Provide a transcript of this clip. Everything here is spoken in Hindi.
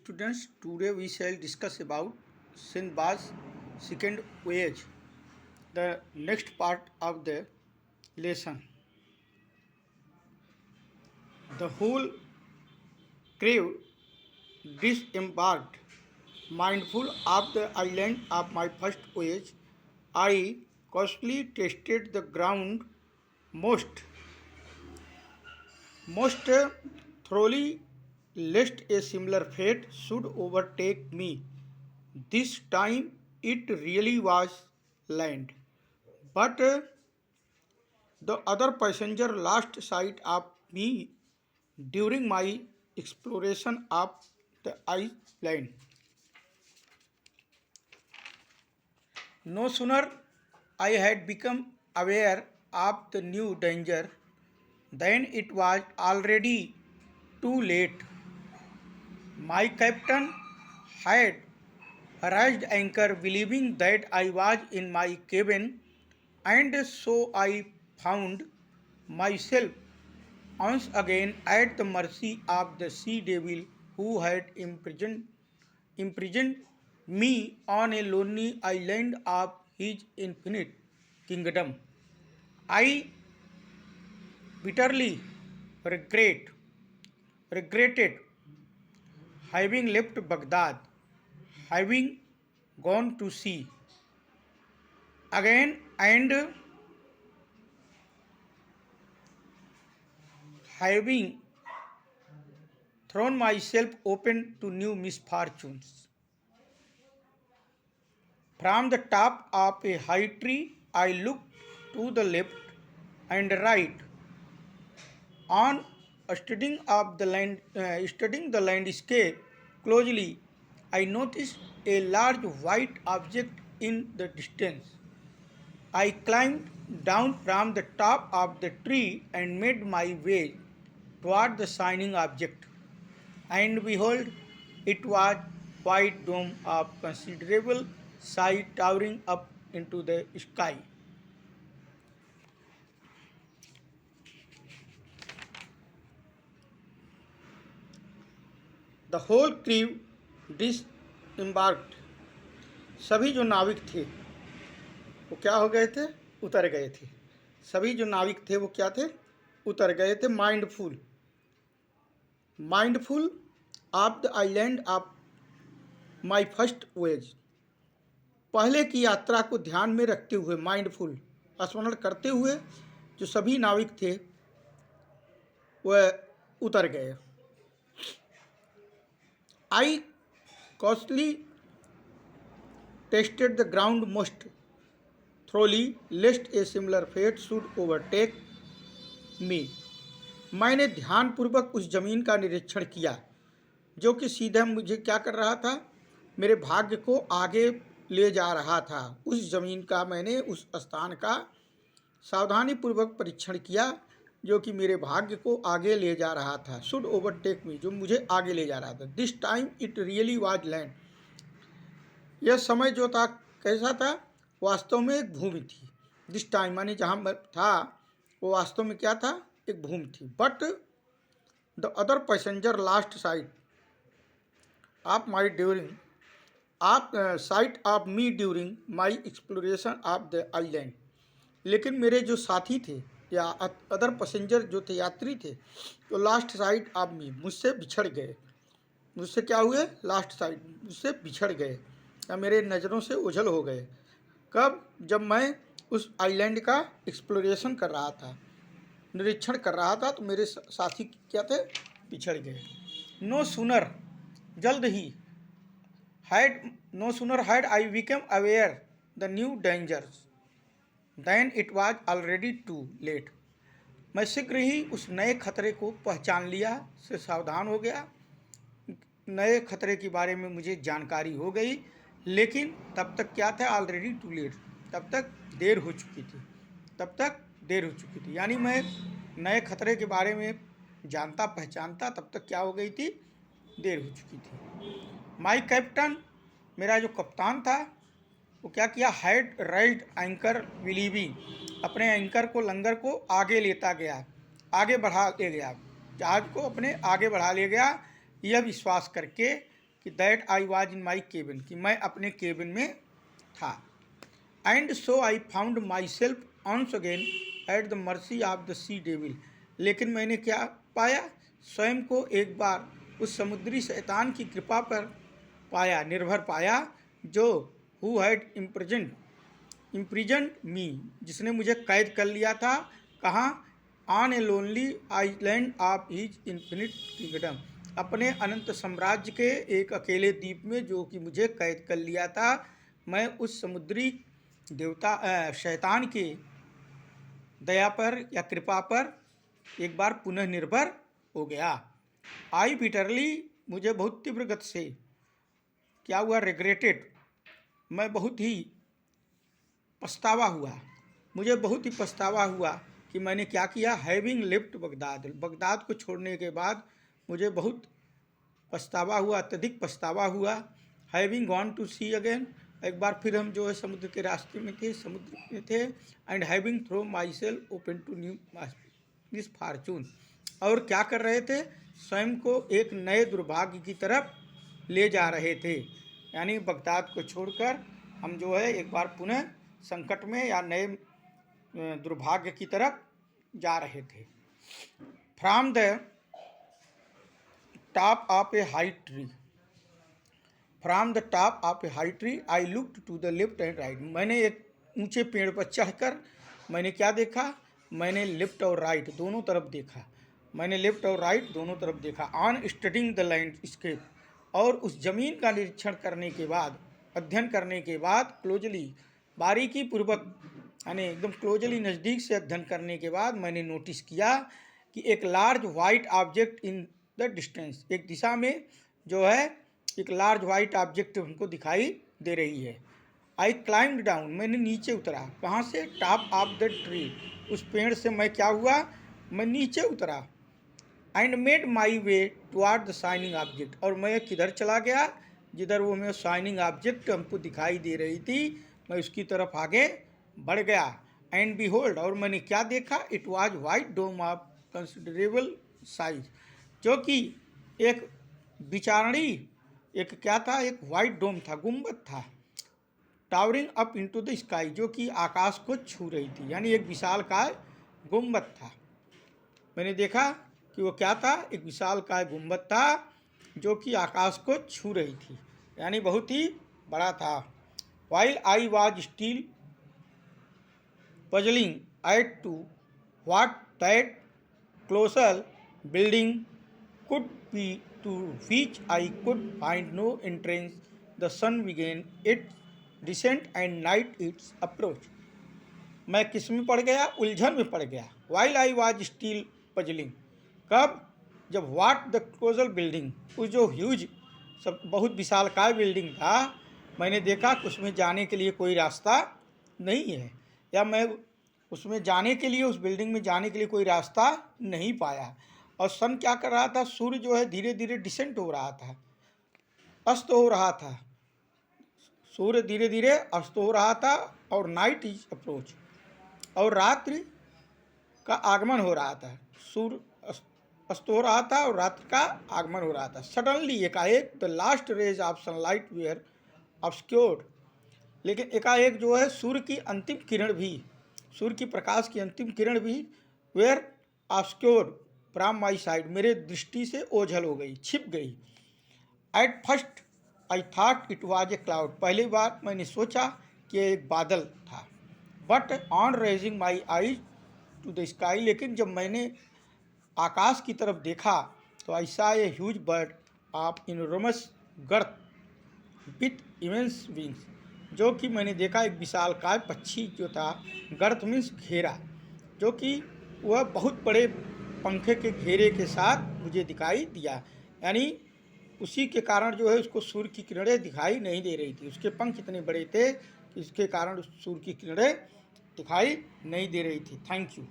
students, today we shall discuss about Sindbad's second voyage, the next part of the lesson. The whole crew disembarked. Mindful of the island of my first voyage, I cautiously tested the ground most thoroughly lest a similar fate should overtake me. This time it really was land. But the other passenger lost sight of me during my exploration of the island. No sooner I had become aware of the new danger than it was already too late. My captain had raised anchor believing that I was in my cabin, and so I found myself once again at the mercy of the sea devil who had imprisoned me on a lonely island of his infinite kingdom. I bitterly regret regretted having left Baghdad, having gone to sea again, and having thrown myself open to new misfortunes. From the top of a high tree, I looked to the left and right. On studying the landscape closely, I noticed a large white object in the distance. I climbed down from the top of the tree and made my way toward the shining object. And behold, it was white dome of considerable size towering up into the sky. The whole crew disembarked. सभी जो नाविक थे वो क्या हो गए थे? उतर गए थे. सभी जो नाविक थे वो क्या थे? उतर गए थे. Mindful of the island of my first voyage. पहले की यात्रा को ध्यान में रखते हुए, माइंडफुल स्मरण करते हुए जो सभी नाविक थे वह उतर गए. I cautiously tested the ground most thoroughly lest a similar fate should overtake me. मैंने ध्यानपूर्वक उस जमीन का निरीक्षण किया जो कि सीधे मुझे क्या कर रहा था? मेरे भाग्य को आगे ले जा रहा था. उस जमीन का मैंने उस स्थान का सावधानीपूर्वक परीक्षण किया जो कि मेरे भाग्य को आगे ले जा रहा था. शुड ओवरटेक मी, जो मुझे आगे ले जा रहा था. This time it really was land. यह समय जो था कैसा था? वास्तव में एक भूमि थी. दिस टाइम माने जहाँ मैं था वो वास्तव में क्या था? एक भूमि थी. But the other passenger last site of my during site of me during my exploration of the island. लेकिन मेरे जो साथी थे या अदर पैसेंजर जो थे, यात्री थे, तो लास्ट साइड ऑफ मी, मुझसे बिछड़ गए. मुझसे क्या हुए? लास्ट साइड, मुझसे बिछड़ गए या मेरे नज़रों से ओझल हो गए. कब? जब मैं उस आइलैंड का एक्सप्लोरेशन कर रहा था, निरीक्षण कर रहा था, तो मेरे साथी क्या थे? बिछड़ गए. नो सूनर, जल्द ही, no sooner had I become aware the new dangers than it was already too late. मैं शीघ्र ही उस नए खतरे को पहचान लिया, से सावधान हो गया. नए खतरे के बारे में मुझे जानकारी हो गई, लेकिन तब तक क्या था? Already too late. तब तक देर हो चुकी थी. यानी मैं नए खतरे के बारे में जानता पहचानता, तब तक क्या हो गई थी? देर हो चुकी थी. माई कैप्टन, मेरा जो कप्तान था, वो क्या किया? हैड राइज्ड एंकर बिलीविंग, अपने एंकर को, लंगर को आगे लेता गया, आगे बढ़ा ले गया, जहाज को अपने आगे बढ़ा ले गया, यह विश्वास करके कि that I was in my cabin, कि मैं अपने केबिन में था। And so I found myself once again at the mercy of the sea devil. लेकिन मैंने क्या पाया, स्वयं को एक बार उस समुद्री शैतान की कृपा पर पाया, निर्भर पाया, जो हु हैड इम्प्रिजन्ड मी, जिसने मुझे कैद कर लिया था। कहाँ? On a lonely island of his infinite kingdom, अपने अनंत साम्राज्य के एक अकेले द्वीप में, जो कि मुझे कैद कर लिया था। मैं उस समुद्री देवता शैतान के दया पर या कृपा पर एक बार पुनः निर्भर हो गया। आई बिटरली, मुझे बहुत तीव्र गति से क्या हुआ, रिग्रेटेड, मैं बहुत ही पछतावा हुआ, मुझे बहुत ही पछतावा हुआ कि मैंने क्या किया। हैविंग लेफ्ट बगदाद, बगदाद को छोड़ने के बाद मुझे बहुत पछतावा हुआ, अत्यधिक पछतावा हुआ। Having gone to sea again, एक बार फिर हम जो है समुद्र के रास्ते में थे, समुद्र में थे। And having throw myself open to new misfortune, और क्या कर रहे थे, स्वयं को एक नए दुर्भाग्य की तरफ ले जा रहे थे। यानी बगदाद को छोड़कर हम जो है एक बार पुनः संकट में या नए दुर्भाग्य की तरफ जा रहे थे। From the top of a high tree, from the top of a high tree I looked to the left and right, मैंने एक ऊंचे पेड़ पर चढ़कर मैंने क्या देखा, मैंने लेफ्ट और राइट दोनों तरफ देखा, मैंने लेफ्ट और राइट दोनों तरफ देखा। ऑन स्टडिंग द लैंडस्केप, और उस जमीन का निरीक्षण करने के बाद, अध्ययन करने के बाद, क्लोजली, बारीकी पूर्वक, यानी एकदम क्लोजली, नज़दीक से अध्ययन करने के बाद मैंने नोटिस किया कि एक large white object in the distance, एक दिशा में जो है एक लार्ज वाइट ऑब्जेक्ट हमको दिखाई दे रही है। आई क्लाइम्ड डाउन, मैंने नीचे उतरा, कहाँ से, टॉप ऑफ द ट्री, उस पेड़ से मैं क्या हुआ, मैं नीचे उतरा। And made my way toward the shining object, और मैं किधर चला गया, जिधर वो मैं शाइनिंग ऑब्जेक्ट हमको दिखाई दे रही थी, मैं उसकी तरफ आगे बढ़ गया। एंड बिहोल्ड, और मैंने क्या देखा, it was white dome of considerable size, जो कि एक विचारणी, एक क्या था, एक वाइट डोम था, गुंबद था, towering up into the sky, जो कि आकाश को छू रही थी, यानी एक विशालकाय गुंबद था। मैंने देखा कि वो क्या था, एक विशालकाय गुंबद था जो कि आकाश को छू रही थी, यानी बहुत ही बड़ा था। While I was still puzzling as to what that colossal building could be, to which I could find no entrance, the sun began its descent and night its approach. मैं किस में पड़ गया, उलझन में पड़ गया। While I was still puzzling, कब, जब what the colossal building, उस जो ह्यूज, सब बहुत विशालकाय बिल्डिंग था, मैंने देखा कि उसमें जाने के लिए कोई रास्ता नहीं है, या मैं उसमें जाने के लिए, उस बिल्डिंग में जाने के लिए कोई रास्ता नहीं पाया। और सन क्या कर रहा था, सूर्य जो है धीरे धीरे डिसेंट हो रहा था, अस्त हो रहा था, सूर्य धीरे धीरे अस्त हो रहा था। और नाइट इज अप्रोच, और रात्रि का आगमन हो रहा था, सूर्य अस्त हो रहा था और रात्रि का आगमन हो रहा था। सडनली, एकाएक, the last rays of sunlight were obscured, लेकिन एकाएक जो है सूर्य की अंतिम किरण भी, सूर्य की प्रकाश की अंतिम किरण भी, were obscured from my side, मेरे दृष्टि से ओझल हो गई, छिप गई। At first I thought it was a cloud, पहली बार मैंने सोचा कि एक बादल था। But on raising my eyes to the sky, लेकिन जब मैंने आकाश की तरफ देखा तो I saw a huge bird of enormous girth with immense wings, जो कि मैंने देखा एक विशालकाय पक्षी जो था, गर्थ मीन्स घेरा, जो कि वह बहुत बड़े पंखे के घेरे के साथ मुझे दिखाई दिया। यानी उसी के कारण जो है उसको सूर्य की किरणें दिखाई नहीं दे रही थी, उसके पंख इतने बड़े थे कि इसके कारण सूर्य की किरणें दिखाई नहीं दे रही थी। Thank you.